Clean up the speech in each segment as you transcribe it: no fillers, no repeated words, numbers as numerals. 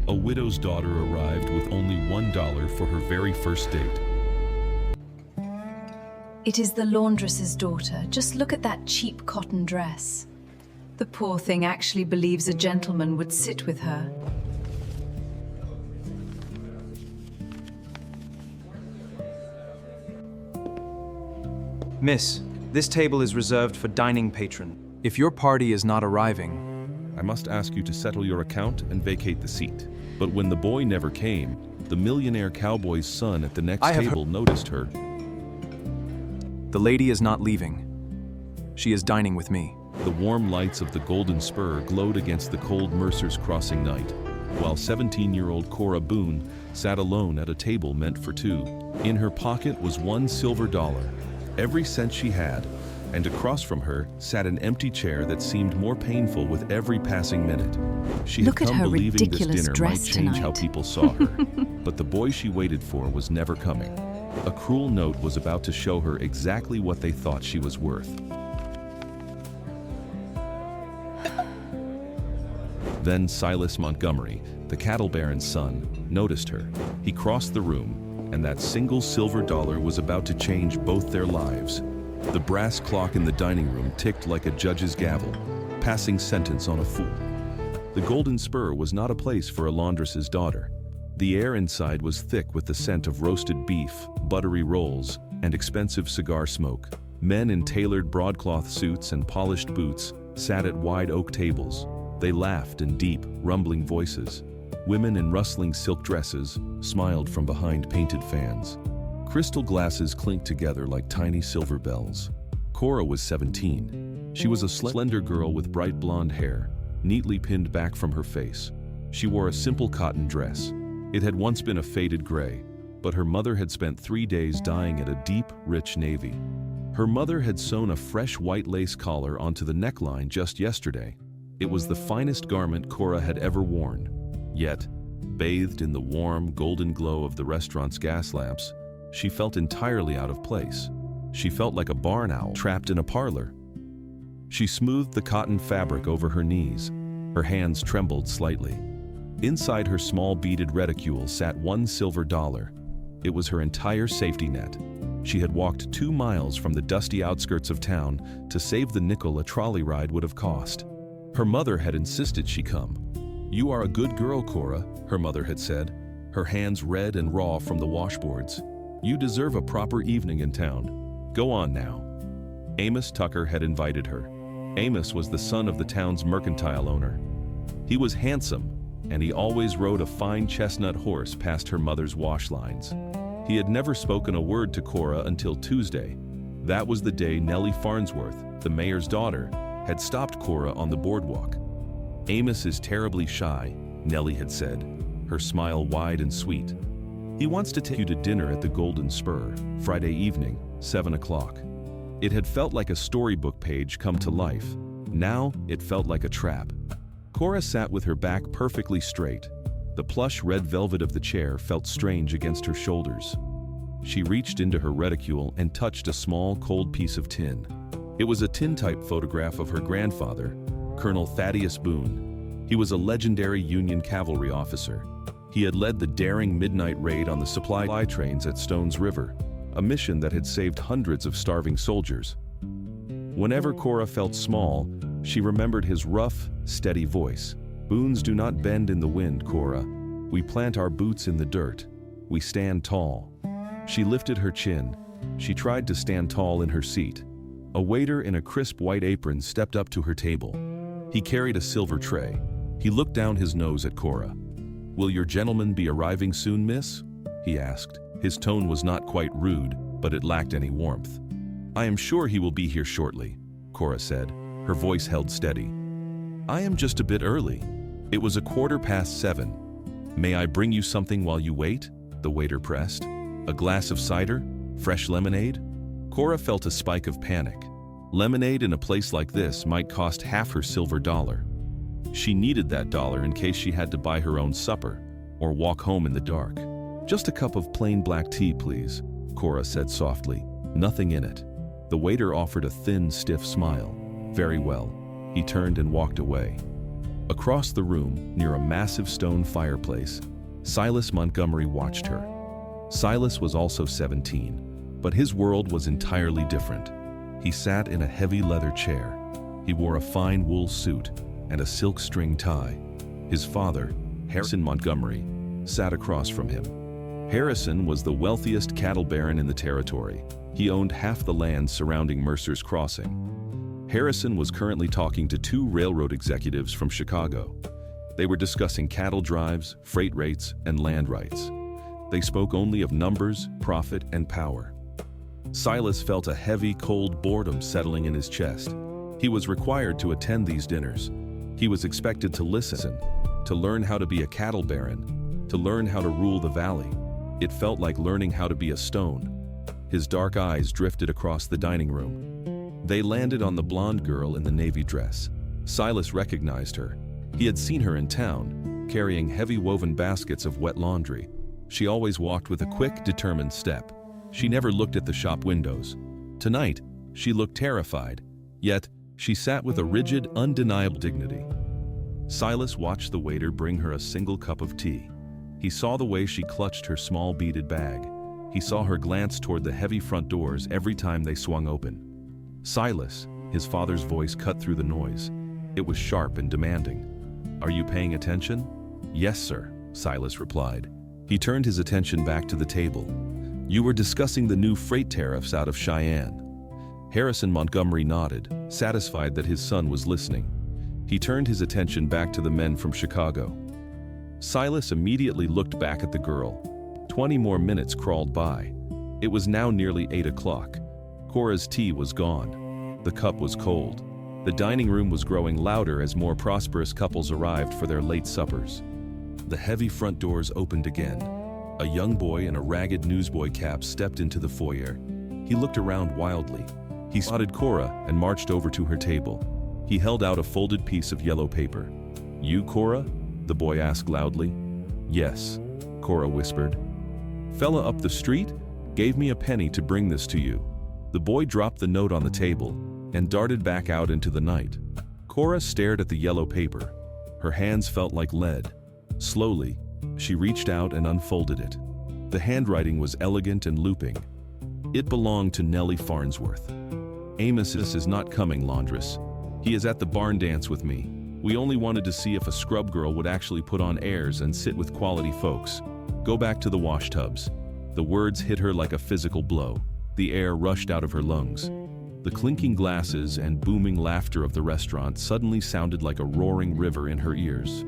A widow's daughter arrived with only $1 for her very first date. It is the laundress's daughter. Just look at that cheap cotton dress. The poor thing actually believes a gentleman would sit with her. Miss, this table is reserved for dining patron. If your party is not arriving, I must ask you to settle your account and vacate the seat. But when the boy never came, the millionaire cowboy's son at the next table noticed her. The lady is not leaving. She is dining with me. The warm lights of the Golden Spur glowed against the cold Mercer's Crossing night, while 17-year-old Cora Boone sat alone at a table meant for two. In her pocket was $1 silver, every cent she had, and across from her sat an empty chair that seemed more painful with every passing minute. She had come believing this dinner might change how people saw her, but the boy she waited for was never coming. A cruel note was about to show her exactly what they thought she was worth. Then Silas Montgomery, the cattle baron's son, noticed her. He crossed the room, and that single silver dollar was about to change both their lives. The brass clock in the dining room ticked like a judge's gavel, passing sentence on a fool. The Golden Spur was not a place for a laundress's daughter. The air inside was thick with the scent of roasted beef, buttery rolls, and expensive cigar smoke. Men in tailored broadcloth suits and polished boots sat at wide oak tables. They laughed in deep, rumbling voices. Women in rustling silk dresses smiled from behind painted fans. Crystal glasses clinked together like tiny silver bells. Cora was 17. She was a slender girl with bright blonde hair, neatly pinned back from her face. She wore a simple cotton dress. It had once been a faded gray, but her mother had spent 3 days dyeing it a deep, rich navy. Her mother had sewn a fresh white lace collar onto the neckline just yesterday. It was the finest garment Cora had ever worn. Yet, bathed in the warm, golden glow of the restaurant's gas lamps, she felt entirely out of place. She felt like a barn owl trapped in a parlor. She smoothed the cotton fabric over her knees. Her hands trembled slightly. Inside her small beaded reticule sat $1 silver. It was her entire safety net. She had walked 2 miles from the dusty outskirts of town to save the nickel a trolley ride would have cost. Her mother had insisted she come. "You are a good girl, Cora," her mother had said, her hands red and raw from the washboards. "You deserve a proper evening in town. Go on now." Amos Tucker had invited her. Amos was the son of the town's mercantile owner. He was handsome, and he always rode a fine chestnut horse past her mother's wash lines. He had never spoken a word to Cora until Tuesday. That was the day Nellie Farnsworth, the mayor's daughter, had stopped Cora on the boardwalk. "Amos is terribly shy," Nellie had said, her smile wide and sweet. "He wants to take you to dinner at the Golden Spur, Friday evening, 7 o'clock. It had felt like a storybook page come to life. Now it felt like a trap. Cora sat with her back perfectly straight. The plush red velvet of the chair felt strange against her shoulders. She reached into her reticule and touched a small, cold piece of tin. It was a tintype photograph of her grandfather, Colonel Thaddeus Boone. He was a legendary Union cavalry officer. He had led the daring midnight raid on the supply trains at Stones River, a mission that had saved hundreds of starving soldiers. Whenever Cora felt small, she remembered his rough, steady voice. "Boones do not bend in the wind, Cora. We plant our boots in the dirt. We stand tall." She lifted her chin. She tried to stand tall in her seat. A waiter in a crisp white apron stepped up to her table. He carried a silver tray. He looked down his nose at Cora. "Will your gentleman be arriving soon, miss?" he asked. His tone was not quite rude, but it lacked any warmth. "I am sure he will be here shortly," Cora said. Her voice held steady. "I am just a bit early." It was 7:15. "May I bring you something while you wait?" the waiter pressed. "A glass of cider? Fresh lemonade?" Cora felt a spike of panic. Lemonade in a place like this might cost half her silver dollar. She needed that dollar in case she had to buy her own supper or walk home in the dark. "Just a cup of plain black tea, please," Cora said softly. "Nothing in it." The waiter offered a thin, stiff smile. "Very well." He turned and walked away. Across the room, near a massive stone fireplace, Silas Montgomery watched her. Silas was also 17, but his world was entirely different. He sat in a heavy leather chair. He wore a fine wool suit and a silk string tie. His father, Harrison Montgomery, sat across from him. Harrison was the wealthiest cattle baron in the territory. He owned half the land surrounding Mercer's Crossing. Harrison was currently talking to two railroad executives from Chicago. They were discussing cattle drives, freight rates, and land rights. They spoke only of numbers, profit, and power. Silas felt a heavy, cold boredom settling in his chest. He was required to attend these dinners. He was expected to listen, to learn how to be a cattle baron, to learn how to rule the valley. It felt like learning how to be a stone. His dark eyes drifted across the dining room. They landed on the blonde girl in the navy dress. Silas recognized her. He had seen her in town, carrying heavy woven baskets of wet laundry. She always walked with a quick, determined step. She never looked at the shop windows. Tonight, she looked terrified, yet she sat with a rigid, undeniable dignity. Silas watched the waiter bring her a single cup of tea. He saw the way she clutched her small beaded bag. He saw her glance toward the heavy front doors every time they swung open. Silas, his father's voice cut through the noise. It was sharp and demanding. "Are you paying attention?" "Yes, sir," Silas replied. He turned his attention back to the table. "You were discussing the new freight tariffs out of Cheyenne." Harrison Montgomery nodded, satisfied that his son was listening. He turned his attention back to the men from Chicago. Silas immediately looked back at the girl. 20 more minutes crawled by. It was now nearly 8 o'clock. Cora's tea was gone. The cup was cold. The dining room was growing louder as more prosperous couples arrived for their late suppers. The heavy front doors opened again. A young boy in a ragged newsboy cap stepped into the foyer. He looked around wildly. He spotted Cora and marched over to her table. He held out a folded piece of yellow paper. "You, Cora?" the boy asked loudly. "Yes," Cora whispered. "Fella up the street gave me a penny to bring this to you." The boy dropped the note on the table and darted back out into the night. Cora stared at the yellow paper. Her hands felt like lead. Slowly, she reached out and unfolded it. The handwriting was elegant and looping. It belonged to Nellie Farnsworth. "Amos is not coming, laundress. He is at the barn dance with me. We only wanted to see if a scrub girl would actually put on airs and sit with quality folks. Go back to the wash tubs." The words hit her like a physical blow. The air rushed out of her lungs. The clinking glasses and booming laughter of the restaurant suddenly sounded like a roaring river in her ears.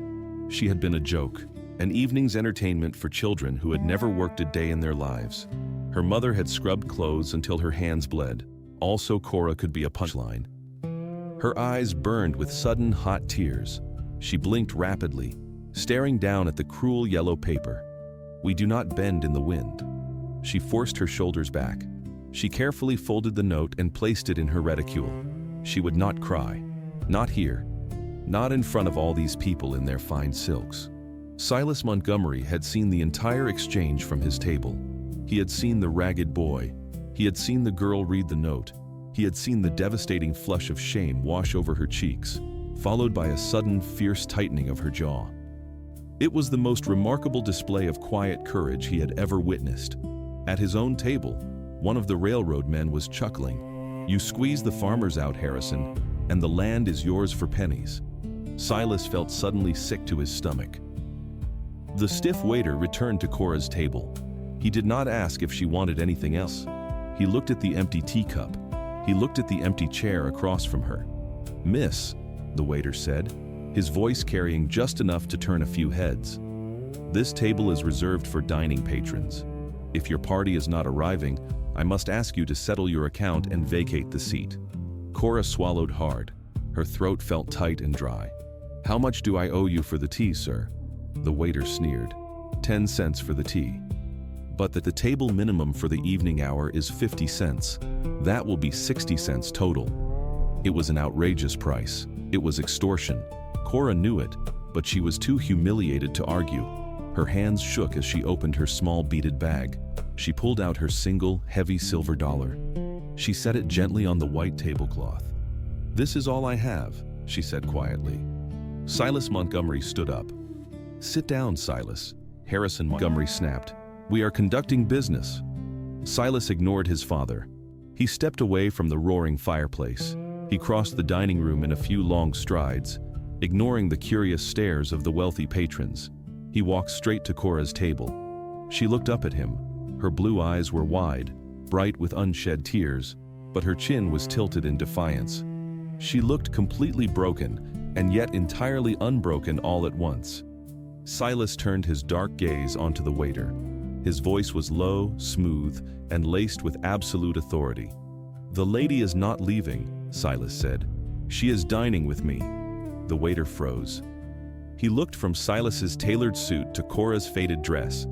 She had been a joke, an evening's entertainment for children who had never worked a day in their lives. Her mother had scrubbed clothes until her hands bled. Also, Cora could be a punchline. Her eyes burned with sudden hot tears. She blinked rapidly, staring down at the cruel yellow paper. "We do not bend in the wind." She forced her shoulders back. She carefully folded the note and placed it in her reticule. She would not cry. Not here. Not in front of all these people in their fine silks. Silas Montgomery had seen the entire exchange from his table. He had seen the ragged boy. He had seen the girl read the note. He had seen the devastating flush of shame wash over her cheeks, followed by a sudden, fierce tightening of her jaw. It was the most remarkable display of quiet courage he had ever witnessed. At his own table, one of the railroad men was chuckling. "You squeeze the farmers out, Harrison, and the land is yours for pennies." Silas felt suddenly sick to his stomach. The stiff waiter returned to Cora's table. He did not ask if she wanted anything else. He looked at the empty teacup. He looked at the empty chair across from her. "Miss," the waiter said, his voice carrying just enough to turn a few heads. "This table is reserved for dining patrons. If your party is not arriving, I must ask you to settle your account and vacate the seat." Cora swallowed hard. Her throat felt tight and dry. "How much do I owe you for the tea, sir?" The waiter sneered. 10 cents for the tea. "But that the table minimum for the evening hour is 50 cents. That will be 60 cents total." It was an outrageous price. It was extortion. Cora knew it, but she was too humiliated to argue. Her hands shook as she opened her small beaded bag. She pulled out her single, heavy silver dollar. She set it gently on the white tablecloth. "This is all I have," she said quietly. Silas Montgomery stood up. "Sit down, Silas," Harrison Montgomery snapped. "We are conducting business." Silas ignored his father. He stepped away from the roaring fireplace. He crossed the dining room in a few long strides, ignoring the curious stares of the wealthy patrons. He walked straight to Cora's table. She looked up at him. Her blue eyes were wide, bright with unshed tears, but her chin was tilted in defiance. She looked completely broken, and yet entirely unbroken all at once. Silas turned his dark gaze onto the waiter. His voice was low, smooth, and laced with absolute authority. "The lady is not leaving," Silas said. "She is dining with me." The waiter froze. He looked from Silas's tailored suit to Cora's faded dress.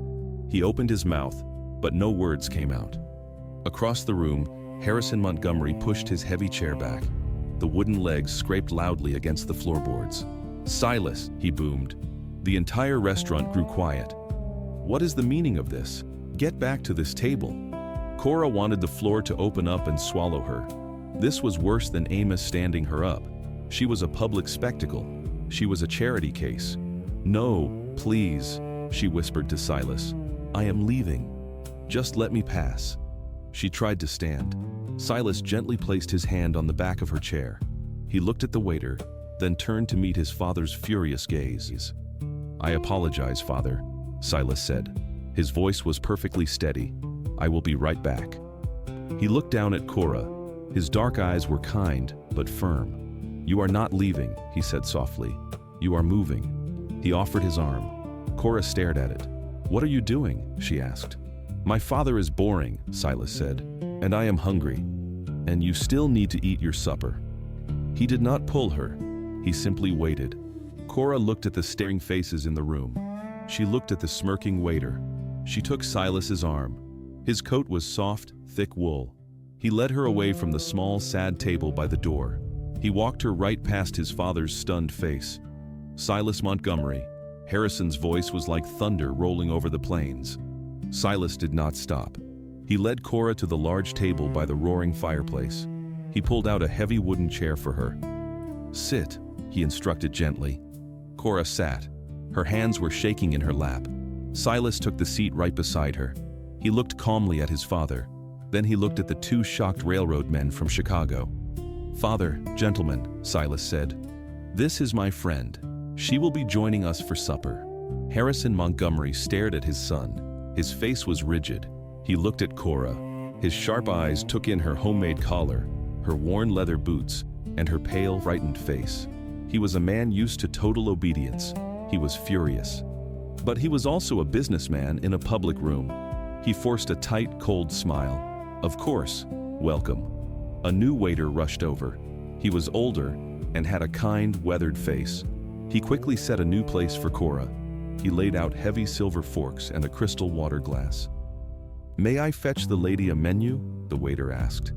He opened his mouth, but no words came out. Across the room, Harrison Montgomery pushed his heavy chair back. The wooden legs scraped loudly against the floorboards. "Silas," he boomed. The entire restaurant grew quiet. "What is the meaning of this? Get back to this table." Cora wanted the floor to open up and swallow her. This was worse than Amos standing her up. She was a public spectacle. She was a charity case. "No, please," she whispered to Silas. "I am leaving. Just let me pass." She tried to stand. Silas gently placed his hand on the back of her chair. He looked at the waiter, then turned to meet his father's furious gaze. "I apologize, Father," Silas said. His voice was perfectly steady. "I will be right back." He looked down at Cora. His dark eyes were kind, but firm. "You are not leaving," he said softly. "You are moving." He offered his arm. Cora stared at it. "What are you doing?" she asked. "My father is boring," Silas said, "and I am hungry. And you still need to eat your supper." He did not pull her. He simply waited. Cora looked at the staring faces in the room. She looked at the smirking waiter. She took Silas's arm. His coat was soft, thick wool. He led her away from the small, sad table by the door. He walked her right past his father's stunned face. "Silas Montgomery." Harrison's voice was like thunder rolling over the plains. Silas did not stop. He led Cora to the large table by the roaring fireplace. He pulled out a heavy wooden chair for her. "Sit," he instructed gently. Cora sat. Her hands were shaking in her lap. Silas took the seat right beside her. He looked calmly at his father. Then he looked at the two shocked railroad men from Chicago. "Father, gentlemen," Silas said, "this is my friend. She will be joining us for supper." Harrison Montgomery stared at his son. His face was rigid. He looked at Cora. His sharp eyes took in her homemade collar, her worn leather boots, and her pale, frightened face. He was a man used to total obedience. He was furious. But he was also a businessman in a public room. He forced a tight, cold smile. "Of course, welcome." A new waiter rushed over. He was older and had a kind, weathered face. He quickly set a new place for Cora. He laid out heavy silver forks and a crystal water glass. "May I fetch the lady a menu?" the waiter asked.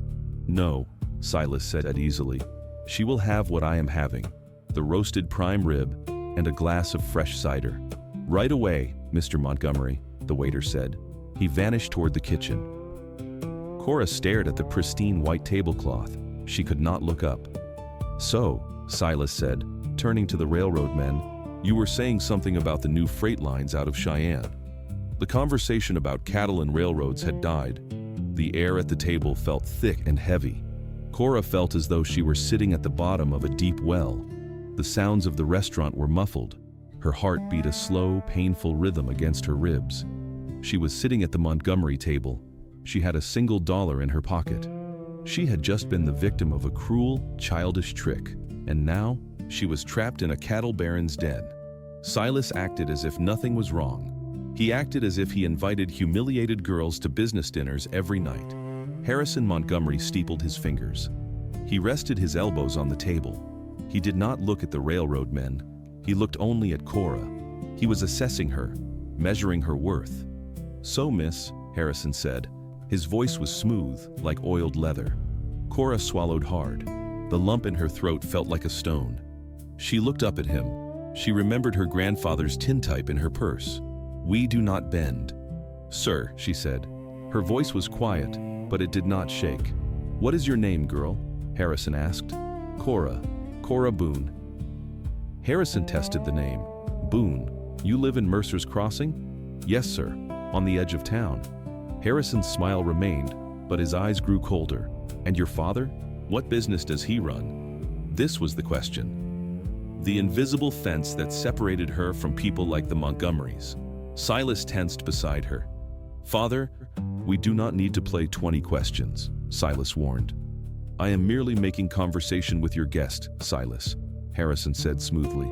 "No," Silas said easily. "She will have what I am having, the roasted prime rib and a glass of fresh cider." "Right away, Mr. Montgomery," the waiter said. He vanished toward the kitchen. Cora stared at the pristine white tablecloth. She could not look up. "So," Silas said, turning to the railroad men, "you were saying something about the new freight lines out of Cheyenne." The conversation about cattle and railroads had died. The air at the table felt thick and heavy. Cora felt as though she were sitting at the bottom of a deep well. The sounds of the restaurant were muffled. Her heart beat a slow, painful rhythm against her ribs. She was sitting at the Montgomery table. She had a single dollar in her pocket. She had just been the victim of a cruel, childish trick, and now she was trapped in a cattle baron's den. Silas acted as if nothing was wrong. He acted as if he invited humiliated girls to business dinners every night. Harrison Montgomery steepled his fingers. He rested his elbows on the table. He did not look at the railroad men. He looked only at Cora. He was assessing her, measuring her worth. "So, miss," Harrison said. His voice was smooth, like oiled leather. Cora swallowed hard. The lump in her throat felt like a stone. She looked up at him. She remembered her grandfather's tintype in her purse. "We do not bend." "Sir," she said. Her voice was quiet, but it did not shake. "What is your name, girl?" Harrison asked. "Cora. Cora Boone." Harrison tested the name. Boone, you live in Mercer's Crossing? Yes, sir, on the edge of town. Harrison's smile remained, but his eyes grew colder. And your father? What business does he run? This was the question. The invisible fence that separated her from people like the Montgomerys. Silas tensed beside her. Father, we do not need to play 20 questions, Silas warned. I am merely making conversation with your guest, Silas, Harrison said smoothly.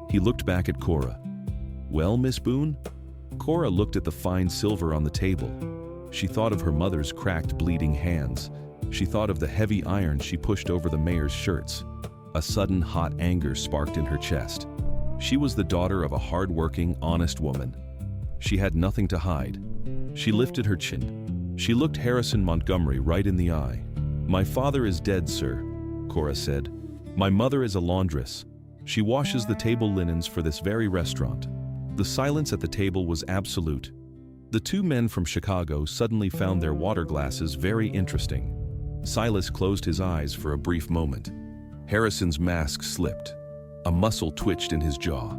He looked back at Cora. Well, Miss Boone? Cora looked at the fine silver on the table. She thought of her mother's cracked, bleeding hands. She thought of the heavy iron she pushed over the mayor's shirts. A sudden hot anger sparked in her chest. She was the daughter of a hard-working, honest woman. She had nothing to hide. She lifted her chin. She looked Harrison Montgomery right in the eye. My father is dead, sir, Cora said. My mother is a laundress. She washes the table linens for this very restaurant. The silence at the table was absolute. The two men from Chicago suddenly found their water glasses very interesting. Silas closed his eyes for a brief moment. Harrison's mask slipped. A muscle twitched in his jaw.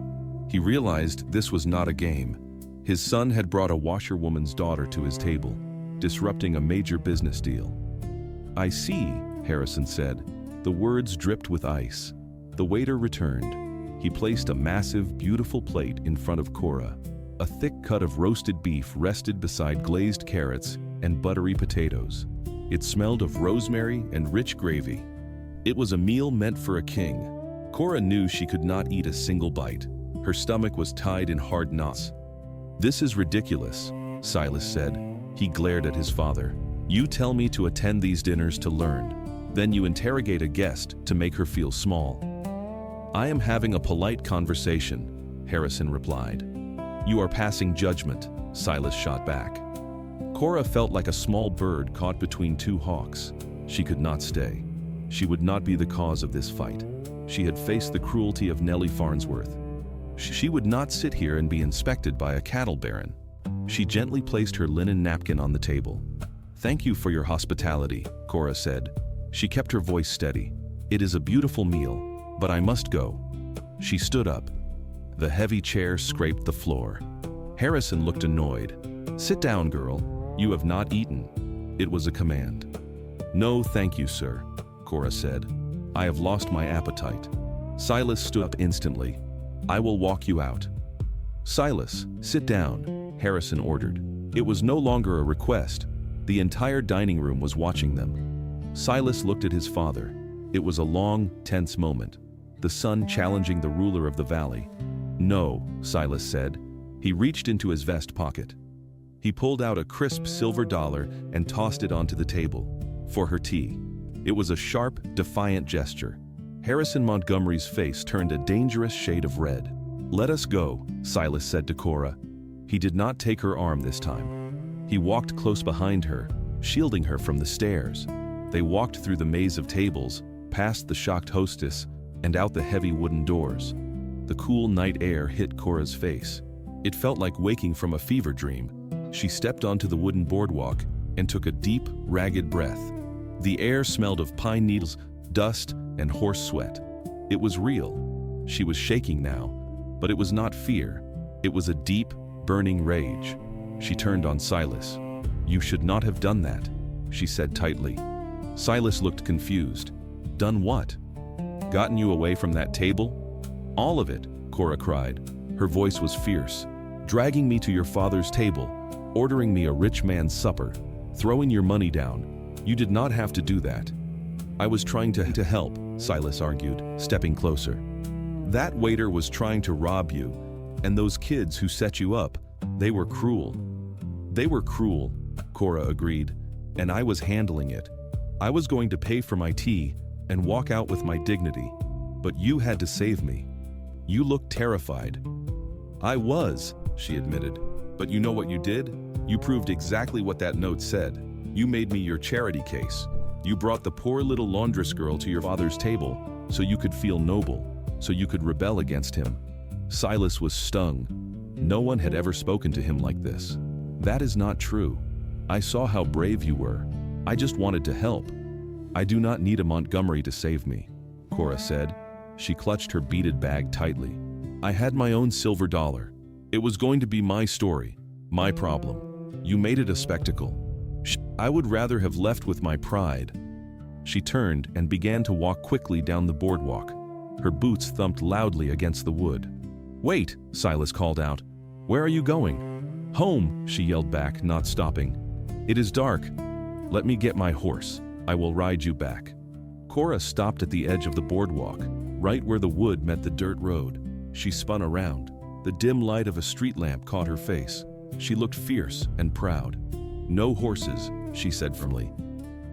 He realized this was not a game. His son had brought a washerwoman's daughter to his table, disrupting a major business deal. I see, Harrison said. The words dripped with ice. The waiter returned. He placed a massive, beautiful plate in front of Cora. A thick cut of roasted beef rested beside glazed carrots and buttery potatoes. It smelled of rosemary and rich gravy. It was a meal meant for a king. Cora knew she could not eat a single bite. Her stomach was tied in hard knots. This is ridiculous, Silas said. He glared at his father. You tell me to attend these dinners to learn. Then you interrogate a guest to make her feel small. I am having a polite conversation, Harrison replied. You are passing judgment, Silas shot back. Cora felt like a small bird caught between two hawks. She could not stay. She would not be the cause of this fight. She had faced the cruelty of Nellie Farnsworth. She would not sit here and be inspected by a cattle baron. She gently placed her linen napkin on the table. Thank you for your hospitality, Cora said. She kept her voice steady. It is a beautiful meal, but I must go. She stood up. The heavy chair scraped the floor. Harrison looked annoyed. Sit down, girl. You have not eaten. It was a command. No, thank you, sir, Cora said. I have lost my appetite. Silas stood up instantly. I will walk you out. Silas, sit down, Harrison ordered. It was no longer a request. The entire dining room was watching them. Silas looked at his father. It was a long, tense moment. The son challenging the ruler of the valley. No, Silas said. He reached into his vest pocket. He pulled out a crisp silver dollar and tossed it onto the table. For her tea. It was a sharp, defiant gesture. Harrison Montgomery's face turned a dangerous shade of red. Let us go, Silas said to Cora. He did not take her arm this time. He walked close behind her, shielding her from the stairs. They walked through the maze of tables, past the shocked hostess, and out the heavy wooden doors. The cool night air hit Cora's face. It felt like waking from a fever dream. She stepped onto the wooden boardwalk and took a deep, ragged breath. The air smelled of pine needles, dust, and horse sweat. It was real. She was shaking now, but it was not fear. It was a deep, burning rage. She turned on Silas. You should not have done that, she said tightly. Silas looked confused. Done what? Gotten you away from that table? All of it, Cora cried. Her voice was fierce. Dragging me to your father's table, ordering me a rich man's supper, throwing your money down. You did not have to do that. I was trying to help, Silas argued, stepping closer. That waiter was trying to rob you, and those kids who set you up, they were cruel. They were cruel, Cora agreed, and I was handling it. I was going to pay for my tea and walk out with my dignity, but you had to save me. You looked terrified. I was, she admitted, but you know what you did? You proved exactly what that note said. You made me your charity case. You brought the poor little laundress girl to your father's table so you could feel noble, so you could rebel against him. Silas was stung. No one had ever spoken to him like this. That is not true. I saw how brave you were. I just wanted to help. I do not need a Montgomery to save me, Cora said. She clutched her beaded bag tightly. I had my own silver dollar. It was going to be my story, my problem. You made it a spectacle. I would rather have left with my pride. She turned and began to walk quickly down the boardwalk. Her boots thumped loudly against the wood. "Wait," Silas called out. "Where are you going?" "Home," she yelled back, not stopping. "It is dark. Let me get my horse. I will ride you back." Cora stopped at the edge of the boardwalk, right where the wood met the dirt road. She spun around. The dim light of a street lamp caught her face. She looked fierce and proud. "No horses," she said firmly.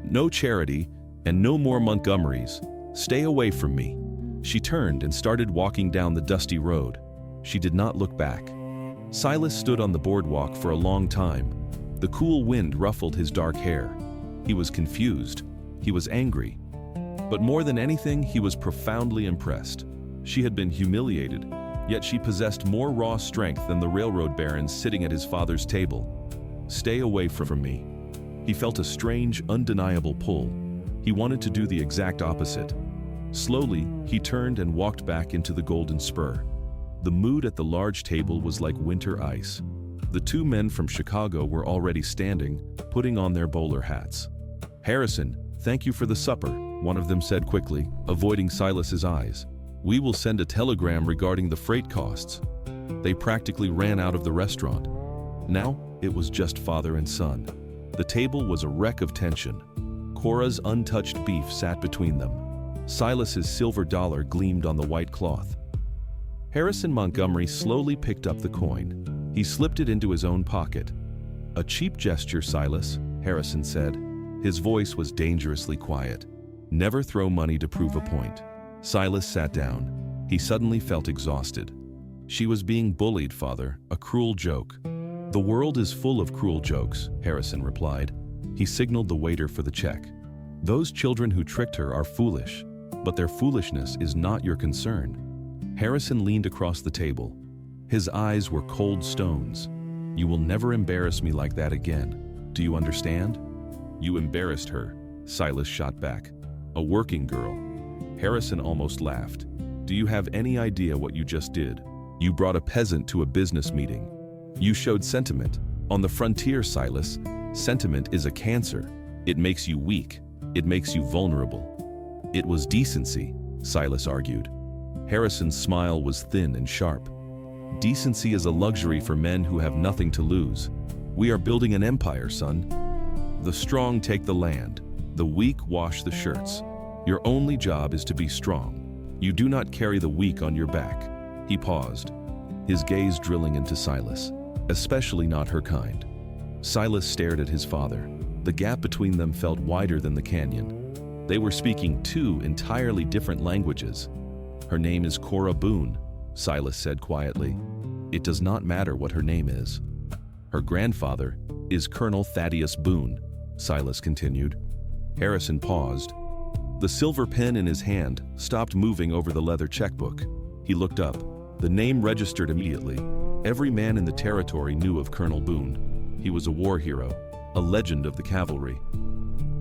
"No charity, and no more Montgomerys. Stay away from me." She turned and started walking down the dusty road. She did not look back. Silas stood on the boardwalk for a long time. The cool wind ruffled his dark hair. He was confused. He was angry. But more than anything, he was profoundly impressed. She had been humiliated, yet she possessed more raw strength than the railroad baron sitting at his father's table. "Stay away from me." He felt a strange, undeniable pull. He wanted to do the exact opposite. Slowly, he turned and walked back into the Golden Spur. The mood at the large table was like winter ice. The two men from Chicago were already standing, putting on their bowler hats. "Harrison, thank you for the supper," one of them said quickly, avoiding Silas's eyes. "We will send a telegram regarding the freight costs." They practically ran out of the restaurant. Now, it was just father and son. The table was a wreck of tension. Cora's untouched beef sat between them. Silas's silver dollar gleamed on the white cloth. Harrison Montgomery slowly picked up the coin. He slipped it into his own pocket. "A cheap gesture, Silas," Harrison said. His voice was dangerously quiet. "Never throw money to prove a point." Silas sat down. He suddenly felt exhausted. "She was being bullied, father, a cruel joke." "The world is full of cruel jokes," Harrison replied. He signaled the waiter for the check. "Those children who tricked her are foolish, but their foolishness is not your concern." Harrison leaned across the table. His eyes were cold stones. "You will never embarrass me like that again. Do you understand?" "You embarrassed her," Silas shot back. "A working girl." Harrison almost laughed. "Do you have any idea what you just did? You brought a peasant to a business meeting. You showed sentiment. On the frontier, Silas, sentiment is a cancer. It makes you weak. It makes you vulnerable." "It was decency," Silas argued. Harrison's smile was thin and sharp. "Decency is a luxury for men who have nothing to lose. We are building an empire, son. The strong take the land. The weak wash the shirts. Your only job is to be strong. You do not carry the weak on your back." He paused, his gaze drilling into Silas, especially not her kind. Silas stared at his father. The gap between them felt wider than the canyon. They were speaking two entirely different languages. "Her name is Cora Boone," Silas said quietly. "It does not matter what her name is." "Her grandfather is Colonel Thaddeus Boone," Silas continued. Harrison paused. The silver pen in his hand stopped moving over the leather checkbook. He looked up. The name registered immediately. Every man in the territory knew of Colonel Boone. He was a war hero, a legend of the cavalry.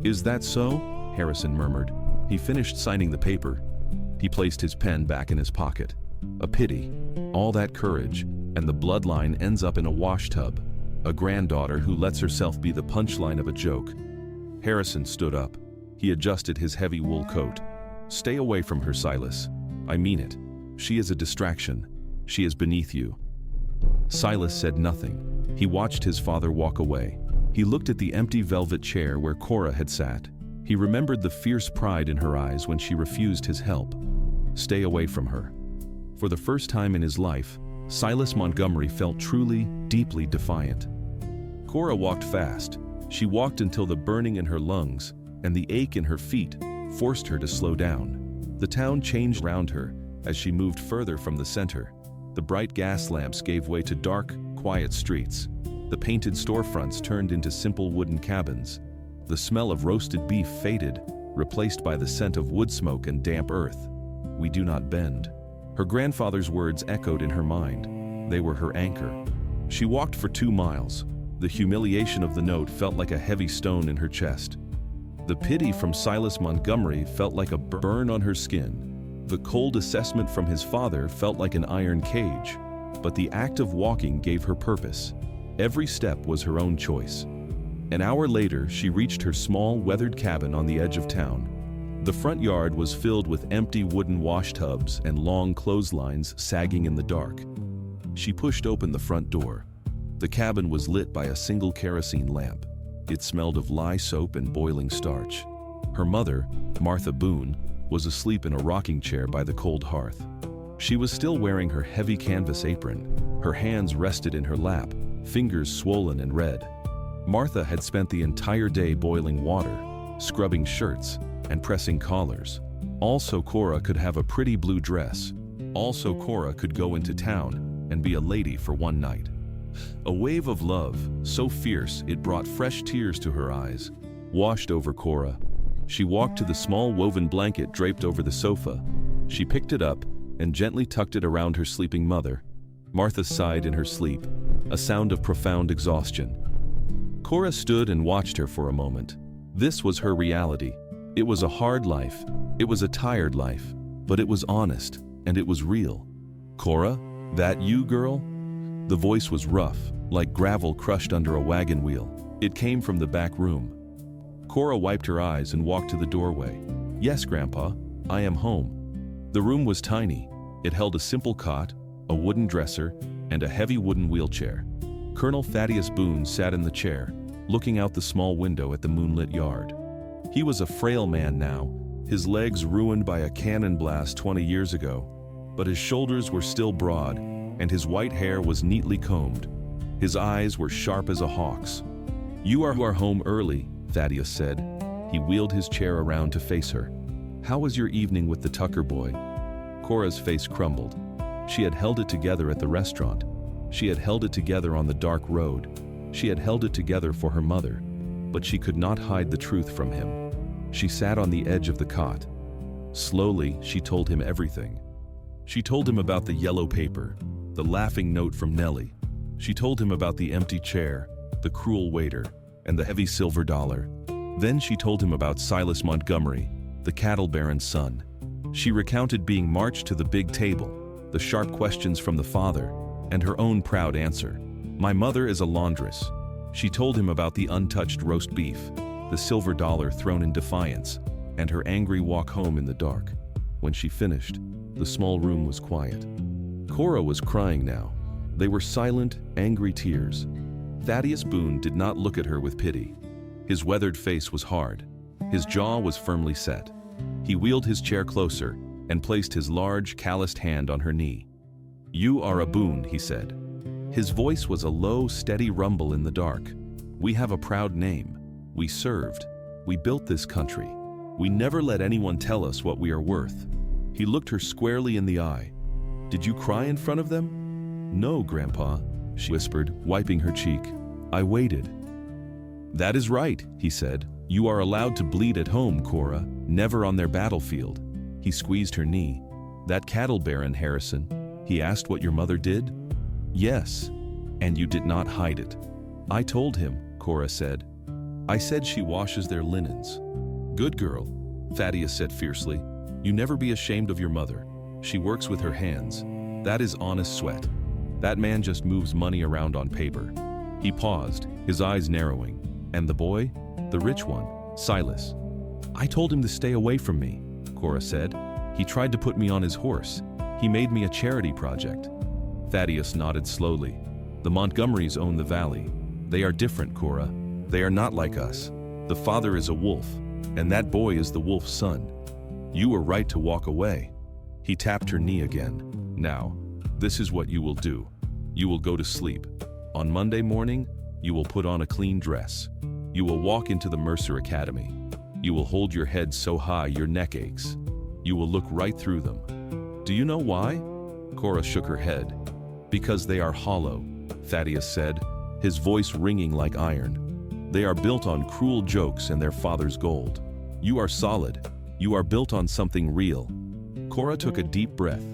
"Is that so?" Harrison murmured. He finished signing the paper. He placed his pen back in his pocket. "A pity. All that courage, and the bloodline ends up in a washtub. A granddaughter who lets herself be the punchline of a joke." Harrison stood up. He adjusted his heavy wool coat. "Stay away from her, Silas. I mean it. She is a distraction. She is beneath you." Silas said nothing. He watched his father walk away. He looked at the empty velvet chair where Cora had sat. He remembered the fierce pride in her eyes when she refused his help. Stay away from her. For the first time in his life, Silas Montgomery felt truly, deeply defiant. Cora walked fast. She walked until the burning in her lungs and the ache in her feet forced her to slow down. The town changed around her as she moved further from the center. The bright gas lamps gave way to dark, quiet streets. The painted storefronts turned into simple wooden cabins. The smell of roasted beef faded, replaced by the scent of wood smoke and damp earth. "We do not bend." Her grandfather's words echoed in her mind. They were her anchor. She walked for 2 miles. The humiliation of the note felt like a heavy stone in her chest. The pity from Silas Montgomery felt like a burn on her skin. The cold assessment from his father felt like an iron cage, but the act of walking gave her purpose. Every step was her own choice. An hour later, she reached her small, weathered cabin on the edge of town. The front yard was filled with empty wooden wash tubs and long clotheslines sagging in the dark. She pushed open the front door. The cabin was lit by a single kerosene lamp. It smelled of lye soap and boiling starch. Her mother, Martha Boone, was asleep in a rocking chair by the cold hearth. She was still wearing her heavy canvas apron. Her hands rested in her lap, fingers swollen and red. Martha had spent the entire day boiling water, scrubbing shirts, and pressing collars. Also, Cora could have a pretty blue dress. Also, Cora could go into town and be a lady for one night. A wave of love, so fierce it brought fresh tears to her eyes, washed over Cora. She walked to the small woven blanket draped over the sofa. She picked it up and gently tucked it around her sleeping mother. Martha sighed in her sleep, a sound of profound exhaustion. Cora stood and watched her for a moment. This was her reality. It was a hard life. It was a tired life. But it was honest, and it was real. "Cora, that you, girl?" The voice was rough, like gravel crushed under a wagon wheel. It came from the back room. Cora wiped her eyes and walked to the doorway. "Yes, Grandpa, I am home." The room was tiny. It held a simple cot, a wooden dresser, and a heavy wooden wheelchair. Colonel Thaddeus Boone sat in the chair, looking out the small window at the moonlit yard. He was a frail man now, his legs ruined by a cannon blast 20 years ago, but his shoulders were still broad, and his white hair was neatly combed. His eyes were sharp as a hawk's. You are home early," Thaddeus said. He wheeled his chair around to face her. "How was your evening with the Tucker boy?" Cora's face crumbled. She had held it together at the restaurant. She had held it together on the dark road. She had held it together for her mother, but she could not hide the truth from him. She sat on the edge of the cot. Slowly, she told him everything. She told him about the yellow paper, the laughing note from Nellie. She told him about the empty chair, the cruel waiter, and the heavy silver dollar. Then she told him about Silas Montgomery, the cattle baron's son. She recounted being marched to the big table, the sharp questions from the father, and her own proud answer. "My mother is a laundress." She told him about the untouched roast beef, the silver dollar thrown in defiance, and her angry walk home in the dark. When she finished, the small room was quiet. Cora was crying now. They were silent, angry tears. Thaddeus Boone did not look at her with pity. His weathered face was hard. His jaw was firmly set. He wheeled his chair closer and placed his large, calloused hand on her knee. "You are a Boone," he said. His voice was a low, steady rumble in the dark. "We have a proud name. We served. We built this country. We never let anyone tell us what we are worth." He looked her squarely in the eye. "Did you cry in front of them?" "No, Grandpa," she whispered, wiping her cheek. "I waited." "That is right," he said. "You are allowed to bleed at home, Cora, never on their battlefield." He squeezed her knee. "That cattle baron, Harrison, he asked what your mother did?" "Yes, and you did not hide it." "I told him," Cora said. "I said she washes their linens." "Good girl," Thaddeus said fiercely. "You never be ashamed of your mother. She works with her hands. That is honest sweat. That man just moves money around on paper." He paused, his eyes narrowing. "And the boy? The rich one, Silas?" "I told him to stay away from me," Cora said. "He tried to put me on his horse. He made me a charity project." Thaddeus nodded slowly. "The Montgomerys own the valley. They are different, Cora. They are not like us. The father is a wolf, and that boy is the wolf's son. You were right to walk away." He tapped her knee again. "Now, this is what you will do. You will go to sleep. On Monday morning, you will put on a clean dress. You will walk into the Mercer Academy. You will hold your head so high your neck aches. You will look right through them. Do you know why?" Cora shook her head. "Because they are hollow," Thaddeus said, his voice ringing like iron. "They are built on cruel jokes and their father's gold. You are solid. You are built on something real." Cora took a deep breath.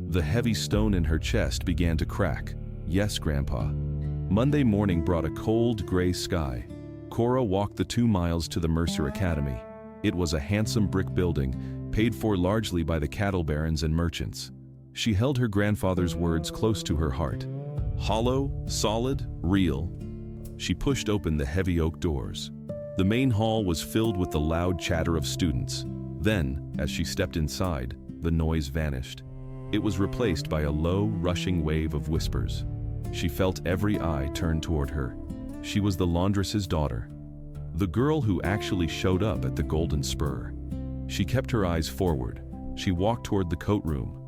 The heavy stone in her chest began to crack. "Yes, Grandpa." Monday morning brought a cold, gray sky. Cora walked the 2 miles to the Mercer Academy. It was a handsome brick building, paid for largely by the cattle barons and merchants. She held her grandfather's words close to her heart. Hollow, solid, real. She pushed open the heavy oak doors. The main hall was filled with the loud chatter of students. Then, as she stepped inside, the noise vanished. It was replaced by a low, rushing wave of whispers. She felt every eye turned toward her. She was the laundress's daughter, the girl who actually showed up at the Golden Spur. She kept her eyes forward. She walked toward the coat room.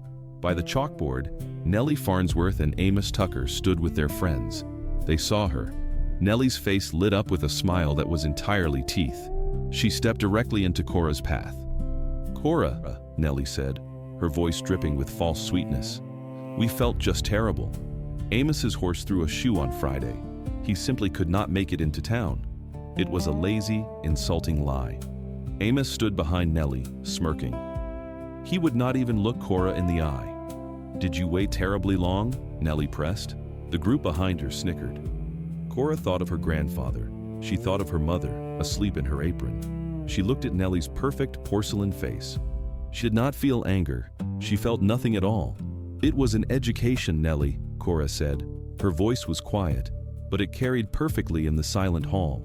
By the chalkboard, Nellie Farnsworth and Amos Tucker stood with their friends. They saw her. Nellie's face lit up with a smile that was entirely teeth. She stepped directly into Cora's path. "Cora," Nellie said, her voice dripping with false sweetness. "We felt just terrible. Amos's horse threw a shoe on Friday. He simply could not make it into town." It was a lazy, insulting lie. Amos stood behind Nellie, smirking. He would not even look Cora in the eye. "Did you wait terribly long?" Nellie pressed. The group behind her snickered. Cora thought of her grandfather. She thought of her mother, asleep in her apron. She looked at Nellie's perfect porcelain face. She did not feel anger. She felt nothing at all. "It was an education, Nellie," Cora said. Her voice was quiet, but it carried perfectly in the silent hall.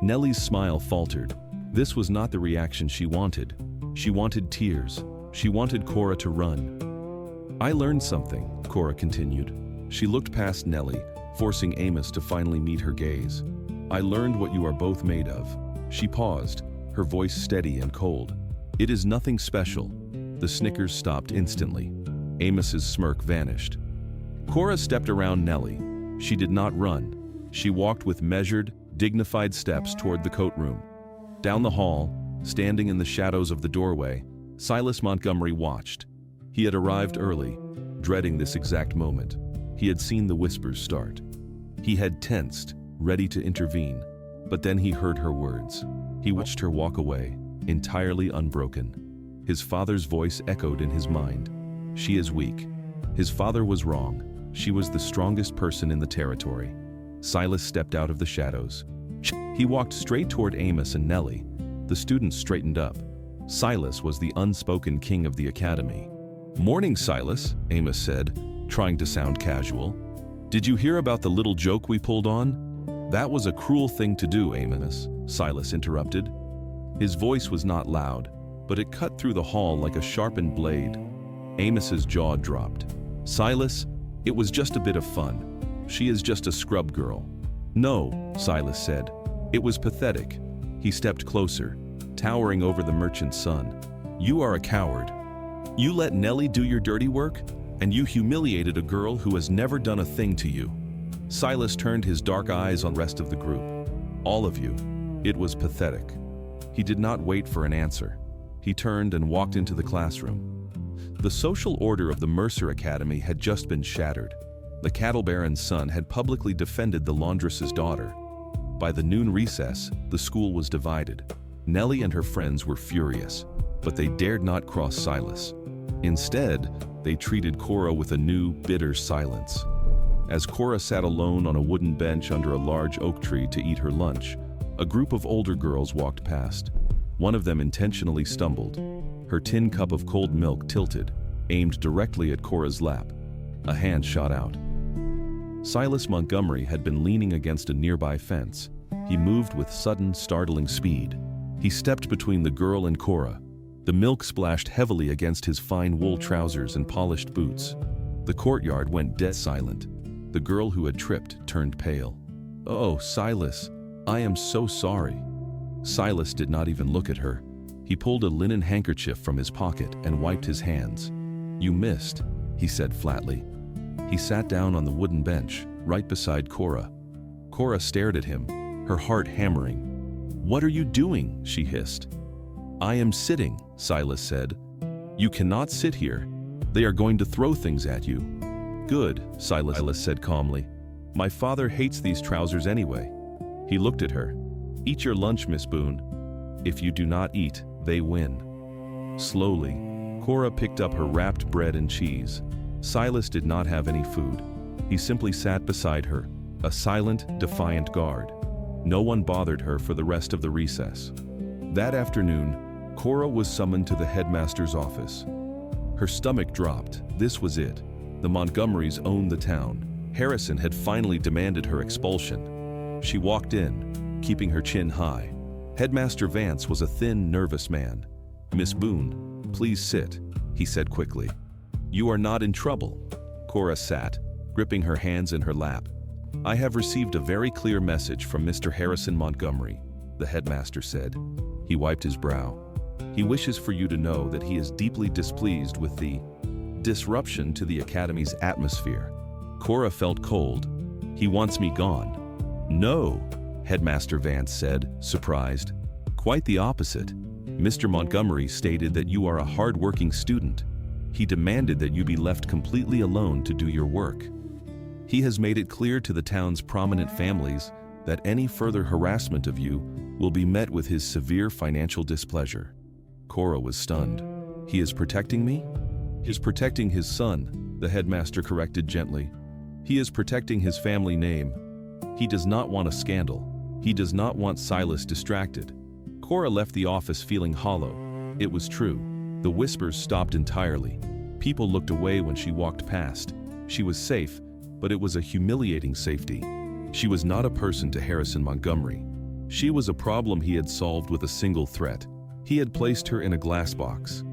Nellie's smile faltered. This was not the reaction she wanted. She wanted tears. She wanted Cora to run. "I learned something," Cora continued. She looked past Nellie, forcing Amos to finally meet her gaze. "I learned what you are both made of." She paused, her voice steady and cold. "It is nothing special." The snickers stopped instantly. Amos's smirk vanished. Cora stepped around Nellie. She did not run. She walked with measured, dignified steps toward the coat room. Down the hall, standing in the shadows of the doorway, Silas Montgomery watched. He had arrived early, dreading this exact moment. He had seen the whispers start. He had tensed, ready to intervene, but then he heard her words. He watched her walk away, entirely unbroken. His father's voice echoed in his mind. "She is weak." His father was wrong. She was the strongest person in the territory. Silas stepped out of the shadows. He walked straight toward Amos and Nellie. The students straightened up. Silas was the unspoken king of the academy. "Morning, Silas," Amos said, trying to sound casual. "Did you hear about the little joke we pulled on?" "That was a cruel thing to do, Amos," Silas interrupted. His voice was not loud, but it cut through the hall like a sharpened blade. Amos's jaw dropped. "Silas, it was just a bit of fun. She is just a scrub girl." "No," Silas said. It was pathetic. He stepped closer, towering over the merchant's son. "You are a coward. You let Nellie do your dirty work, and you humiliated a girl who has never done a thing to you." Silas turned his dark eyes on the rest of the group. "All of you." It was pathetic. He did not wait for an answer. He turned and walked into the classroom. The social order of the Mercer Academy had just been shattered. The cattle baron's son had publicly defended the laundress's daughter. By the noon recess, the school was divided. Nellie and her friends were furious, but they dared not cross Silas. Instead, they treated Cora with a new, bitter silence. As Cora sat alone on a wooden bench under a large oak tree to eat her lunch, a group of older girls walked past. One of them intentionally stumbled. Her tin cup of cold milk tilted, aimed directly at Cora's lap. A hand shot out. Silas Montgomery had been leaning against a nearby fence. He moved with sudden, startling speed. He stepped between the girl and Cora. The milk splashed heavily against his fine wool trousers and polished boots. The courtyard went dead silent. The girl who had tripped turned pale. "Oh, Silas, I am so sorry." Silas did not even look at her. He pulled a linen handkerchief from his pocket and wiped his hands. "You missed," he said flatly. He sat down on the wooden bench, right beside Cora. Cora stared at him, her heart hammering. "What are you doing?" she hissed. "I am sitting," Silas said. "You cannot sit here. They are going to throw things at you." "Good," Silas said calmly. "My father hates these trousers anyway." He looked at her. "Eat your lunch, Miss Boone. If you do not eat, they win." Slowly, Cora picked up her wrapped bread and cheese. Silas did not have any food. He simply sat beside her, a silent, defiant guard. No one bothered her for the rest of the recess. That afternoon, Cora was summoned to the headmaster's office. Her stomach dropped. This was it. The Montgomerys owned the town. Harrison had finally demanded her expulsion. She walked in, keeping her chin high. Headmaster Vance was a thin, nervous man. "Miss Boone, please sit," he said quickly. "You are not in trouble." Cora sat, gripping her hands in her lap. "I have received a very clear message from Mr. Harrison Montgomery," the headmaster said. He wiped his brow. "He wishes for you to know that he is deeply displeased with the disruption to the academy's atmosphere." Cora felt cold. "He wants me gone." "No," Headmaster Vance said, surprised. "Quite the opposite. Mr. Montgomery stated that you are a hard-working student. He demanded that you be left completely alone to do your work. He has made it clear to the town's prominent families that any further harassment of you will be met with his severe financial displeasure." Cora was stunned. "He is protecting me?" "He's protecting his son," the headmaster corrected gently. "He is protecting his family name. He does not want a scandal. He does not want Silas distracted." Cora left the office feeling hollow. It was true. The whispers stopped entirely. People looked away when she walked past. She was safe, but it was a humiliating safety. She was not a person to Harrison Montgomery. She was a problem he had solved with a single threat. He had placed her in a glass box.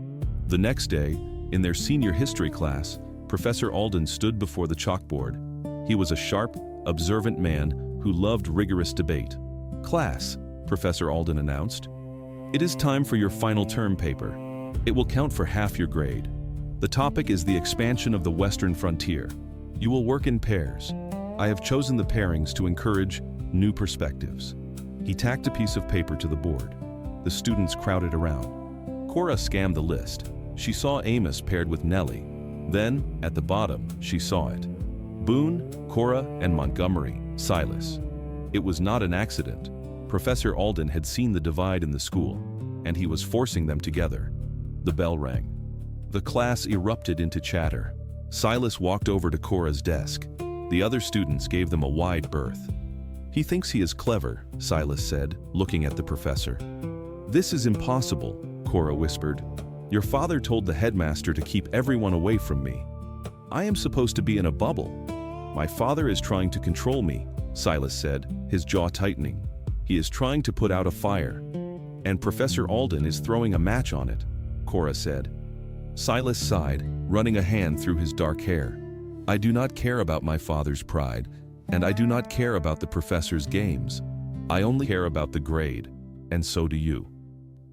The next day, in their senior history class, Professor Alden stood before the chalkboard. He was a sharp, observant man who loved rigorous debate. "Class," Professor Alden announced, "it is time for your final term paper. It will count for half your grade. The topic is the expansion of the Western frontier. You will work in pairs. I have chosen the pairings to encourage new perspectives." He tacked a piece of paper to the board. The students crowded around. Cora scanned the list. She saw Amos paired with Nellie. Then, at the bottom, she saw it. Boone, Cora, and Montgomery, Silas. It was not an accident. Professor Alden had seen the divide in the school, and he was forcing them together. The bell rang. The class erupted into chatter. Silas walked over to Cora's desk. The other students gave them a wide berth. "He thinks he is clever," Silas said, looking at the professor. "This is impossible," Cora whispered. "Your father told the headmaster to keep everyone away from me. I am supposed to be in a bubble." "My father is trying to control me," Silas said, his jaw tightening. "He is trying to put out a fire. And Professor Alden is throwing a match on it," Cora said. Silas sighed, running a hand through his dark hair. "I do not care about my father's pride, and I do not care about the professor's games. I only care about the grade, and so do you."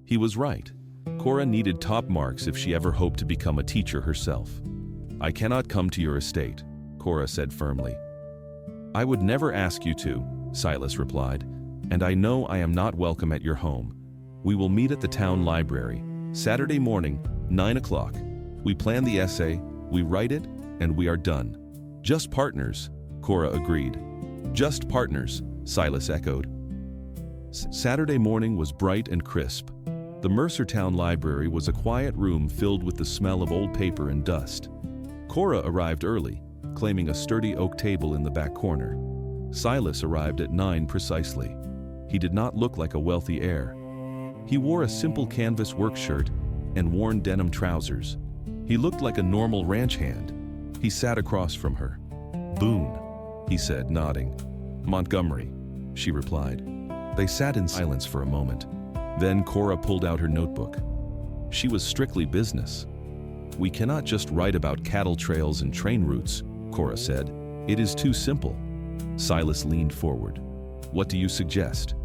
He was right. Cora needed top marks if she ever hoped to become a teacher herself. "I cannot come to your estate," Cora said firmly. "I would never ask you to," Silas replied, "and I know I am not welcome at your home. We will meet at the town library, Saturday morning, 9 o'clock. We plan the essay, we write it, and we are done." "Just partners," Cora agreed. "Just partners," Silas echoed. Saturday morning was bright and crisp. The Mercertown Library was a quiet room filled with the smell of old paper and dust. Cora arrived early, claiming a sturdy oak table in the back corner. Silas arrived at 9 precisely. He did not look like a wealthy heir. He wore a simple canvas work shirt and worn denim trousers. He looked like a normal ranch hand. He sat across from her. "Boone," he said, nodding. "Montgomery," she replied. They sat in silence for a moment. Then Cora pulled out her notebook. She was strictly business. "We cannot just write about cattle trails and train routes," Cora said. "It is too simple." Silas leaned forward. "What do you suggest?"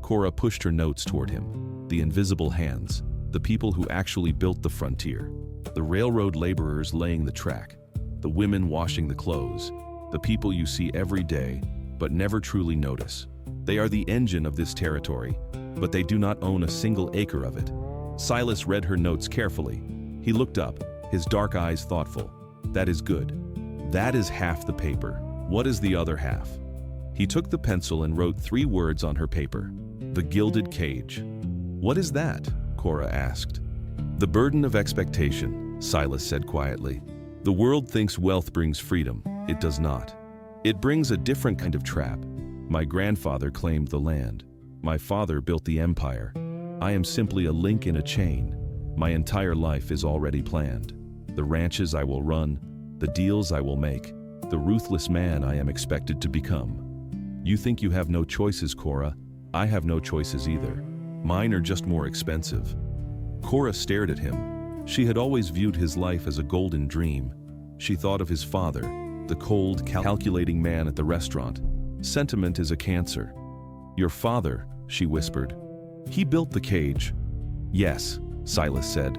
Cora pushed her notes toward him. The invisible hands, the people who actually built the frontier, the railroad laborers laying the track, the women washing the clothes, the people you see every day but never truly notice. They are the engine of this territory, but they do not own a single acre of it. Silas read her notes carefully. He looked up, his dark eyes thoughtful. "That is good. That is half the paper. What is the other half?" He took the pencil and wrote 3 words on her paper. "The Gilded Cage." "What is that?" Cora asked. "The burden of expectation," Silas said quietly. "The world thinks wealth brings freedom. It does not. It brings a different kind of trap. My grandfather claimed the land. My father built the empire. I am simply a link in a chain. My entire life is already planned. The ranches I will run, the deals I will make, the ruthless man I am expected to become. You think you have no choices, Cora. I have no choices either. Mine are just more expensive. Cora stared at him. She had always viewed his life as a golden dream. She thought of his father, the cold, calculating man at the restaurant. Sentiment is a cancer. Your father, she whispered. He built the cage. Yes, Silas said.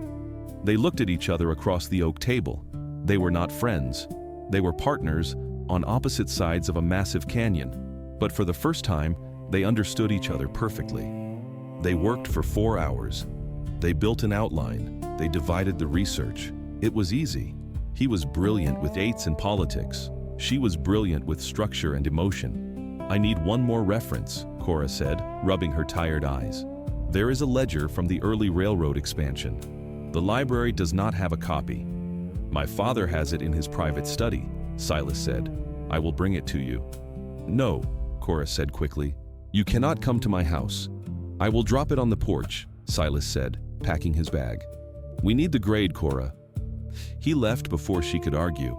They looked at each other across the oak table. They were not friends. They were partners on opposite sides of a massive canyon. But for the first time, they understood each other perfectly. They worked for 4 hours. They built an outline. They divided the research. It was easy. He was brilliant with dates and politics. She was brilliant with structure and emotion. I need one more reference, Cora said, rubbing her tired eyes. There is a ledger from the early railroad expansion. The library does not have a copy. My father has it in his private study, Silas said. I will bring it to you. No, Cora said quickly. You cannot come to my house. I will drop it on the porch, Silas said, packing his bag. We need the grade, Cora. He left before she could argue.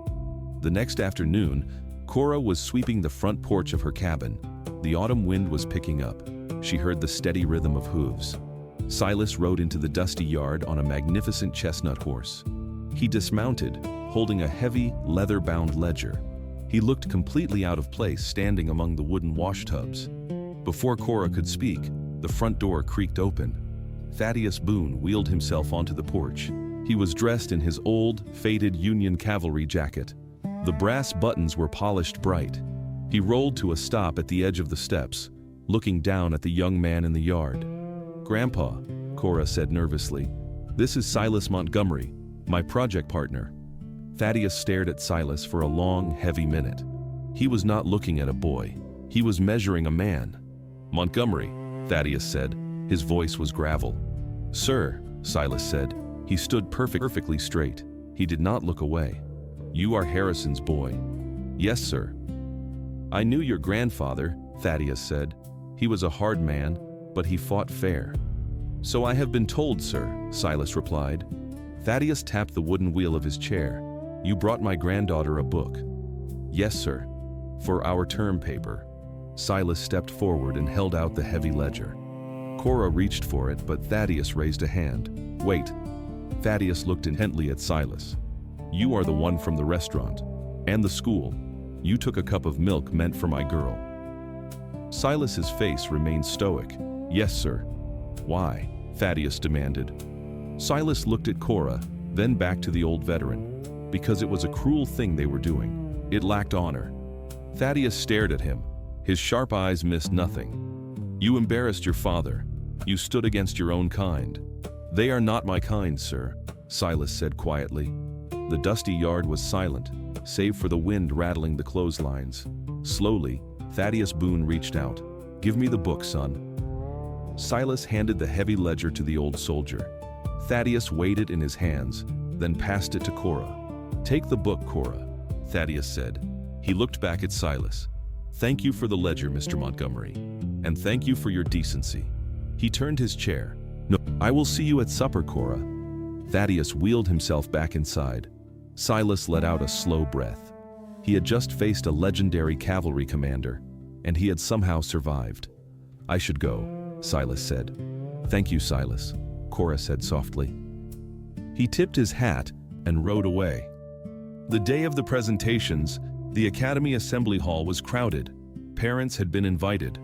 The next afternoon, Cora was sweeping the front porch of her cabin. The autumn wind was picking up. She heard the steady rhythm of hooves. Silas rode into the dusty yard on a magnificent chestnut horse. He dismounted, holding a heavy, leather-bound ledger. He looked completely out of place standing among the wooden washtubs. Before Cora could speak, the front door creaked open. Thaddeus Boone wheeled himself onto the porch. He was dressed in his old, faded Union cavalry jacket. The brass buttons were polished bright. He rolled to a stop at the edge of the steps, looking down at the young man in the yard. Grandpa, Cora said nervously, this is Silas Montgomery, my project partner. Thaddeus stared at Silas for a long, heavy minute. He was not looking at a boy. He was measuring a man. Montgomery, Thaddeus said. His voice was gravel. Sir, Silas said. He stood perfectly straight. He did not look away. You are Harrison's boy. Yes, sir. I knew your grandfather, Thaddeus said. He was a hard man, but he fought fair. So I have been told, sir, Silas replied. Thaddeus tapped the wooden wheel of his chair. You brought my granddaughter a book. Yes, sir. For our term paper. Silas stepped forward and held out the heavy ledger. Cora reached for it, but Thaddeus raised a hand. Wait. Thaddeus looked intently at Silas. You are the one from the restaurant. And the school. You took a cup of milk meant for my girl. Silas's face remained stoic. Yes, sir. Why? Thaddeus demanded. Silas looked at Cora, then back to the old veteran. Because it was a cruel thing they were doing. It lacked honor. Thaddeus stared at him. His sharp eyes missed nothing. You embarrassed your father. You stood against your own kind. They are not my kind, sir, Silas said quietly. The dusty yard was silent, save for the wind rattling the clotheslines. Slowly, Thaddeus Boone reached out. Give me the book, son. Silas handed the heavy ledger to the old soldier. Thaddeus weighed it in his hands, then passed it to Cora. Take the book, Cora, Thaddeus said. He looked back at Silas. Thank you for the ledger, Mr. Montgomery. And thank you for your decency. He turned his chair. No, I will see you at supper, Cora. Thaddeus wheeled himself back inside. Silas let out a slow breath. He had just faced a legendary cavalry commander, and he had somehow survived. I should go, Silas said. Thank you, Silas, Cora said softly. He tipped his hat and rode away. The day of the presentations, the Academy Assembly Hall was crowded. Parents had been invited.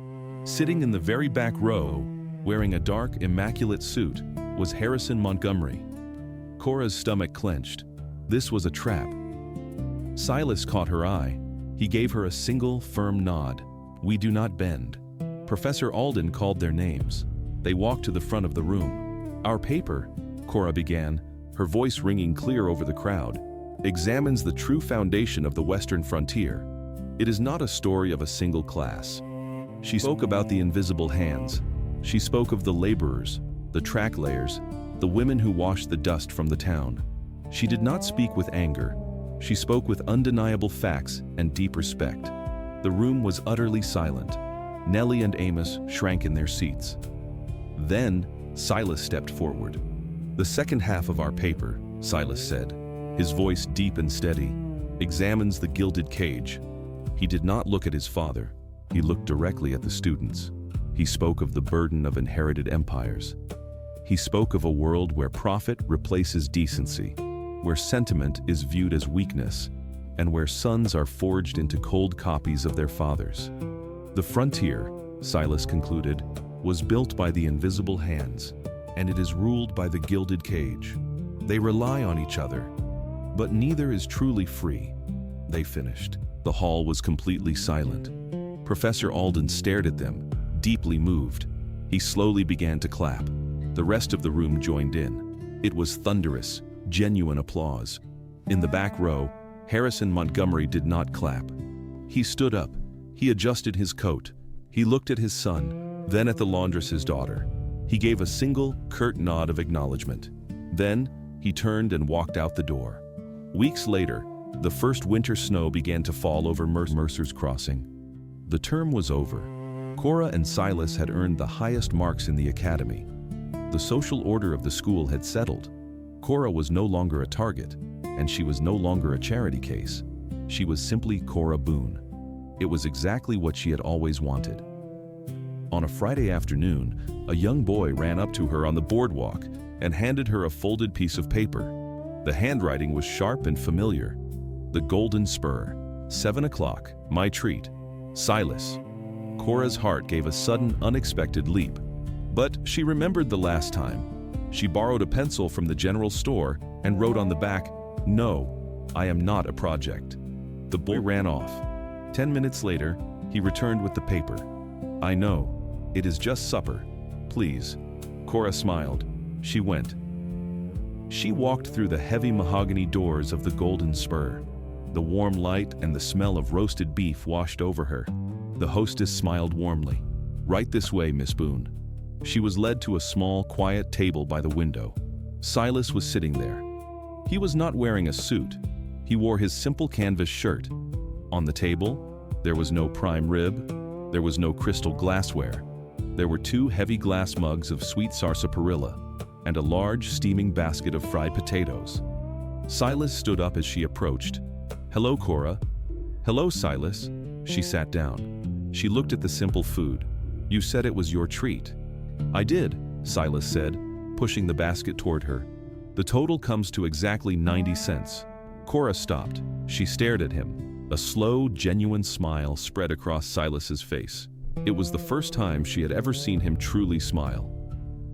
Sitting in the very back row, wearing a dark, immaculate suit, was Harrison Montgomery. Cora's stomach clenched. This was a trap. Silas caught her eye. He gave her a single, firm nod. We do not bend. Professor Alden called their names. They walked to the front of the room. Our paper, Cora began, her voice ringing clear over the crowd, examines the true foundation of the Western frontier. It is not a story of a single class. She spoke about the invisible hands. She spoke of the laborers, the track layers, the women who washed the dust from the town. She did not speak with anger. She spoke with undeniable facts and deep respect. The room was utterly silent. Nellie and Amos shrank in their seats. Then, Silas stepped forward. "The second half of our paper," Silas said, his voice deep and steady, "examines the gilded cage." He did not look at his father. He looked directly at the students. He spoke of the burden of inherited empires. He spoke of a world where profit replaces decency, where sentiment is viewed as weakness, and where sons are forged into cold copies of their fathers. "The frontier," Silas concluded, "was built by the invisible hands, and it is ruled by the gilded cage. They rely on each other, but neither is truly free." They finished. The hall was completely silent. Professor Alden stared at them, deeply moved. He slowly began to clap. The rest of the room joined in. It was thunderous, genuine applause. In the back row, Harrison Montgomery did not clap. He stood up. He adjusted his coat. He looked at his son, then at the laundress's daughter. He gave a single, curt nod of acknowledgement. Then, he turned and walked out the door. Weeks later, the first winter snow began to fall over Mercer's Crossing. The term was over. Cora and Silas had earned the highest marks in the academy. The social order of the school had settled. Cora was no longer a target, and she was no longer a charity case. She was simply Cora Boone. It was exactly what she had always wanted. On a Friday afternoon, a young boy ran up to her on the boardwalk and handed her a folded piece of paper. The handwriting was sharp and familiar. "The Golden Spur. 7 o'clock. My treat. Silas." Cora's heart gave a sudden, unexpected leap. But she remembered the last time. She borrowed a pencil from the general store and wrote on the back, "No, I am not a project." The boy ran off. 10 minutes later, he returned with the paper. "I know. It is just supper. Please." Cora smiled. She went. She walked through the heavy mahogany doors of the Golden Spur. The warm light and the smell of roasted beef washed over her. The hostess smiled warmly. "Right this way, Miss Boone." She was led to a small, quiet table by the window. Silas was sitting there. He was not wearing a suit. He wore his simple canvas shirt. On the table, there was no prime rib. There was no crystal glassware. There were 2 heavy glass mugs of sweet sarsaparilla and a large, steaming basket of fried potatoes. Silas stood up as she approached. "Hello, Cora." "Hello, Silas." She sat down. She looked at the simple food. "You said it was your treat." "I did," Silas said, pushing the basket toward her. "The total comes to exactly 90 cents. Cora stopped. She stared at him. A slow, genuine smile spread across Silas's face. It was the first time she had ever seen him truly smile.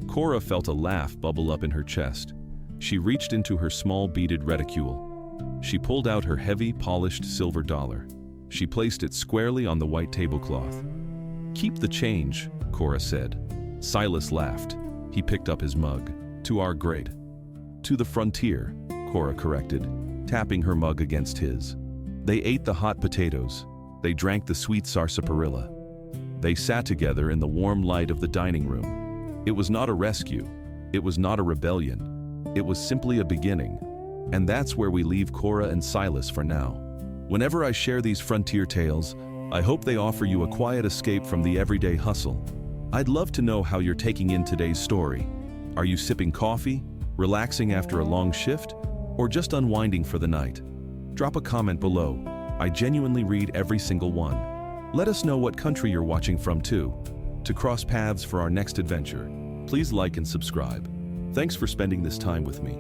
Cora felt a laugh bubble up in her chest. She reached into her small beaded reticule. She pulled out her heavy, polished silver dollar. She placed it squarely on the white tablecloth. "Keep the change," Cora said. Silas laughed. He picked up his mug. "To our great." "To the frontier," Cora corrected, tapping her mug against his. They ate the hot potatoes. They drank the sweet sarsaparilla. They sat together in the warm light of the dining room. It was not a rescue. It was not a rebellion. It was simply a beginning. And that's where we leave Cora and Silas for now. Whenever I share these frontier tales, I hope they offer you a quiet escape from the everyday hustle. I'd love to know how you're taking in today's story. Are you sipping coffee, relaxing after a long shift, or just unwinding for the night? Drop a comment below. I genuinely read every single one. Let us know what country you're watching from too. To cross paths for our next adventure, please like and subscribe. Thanks for spending this time with me.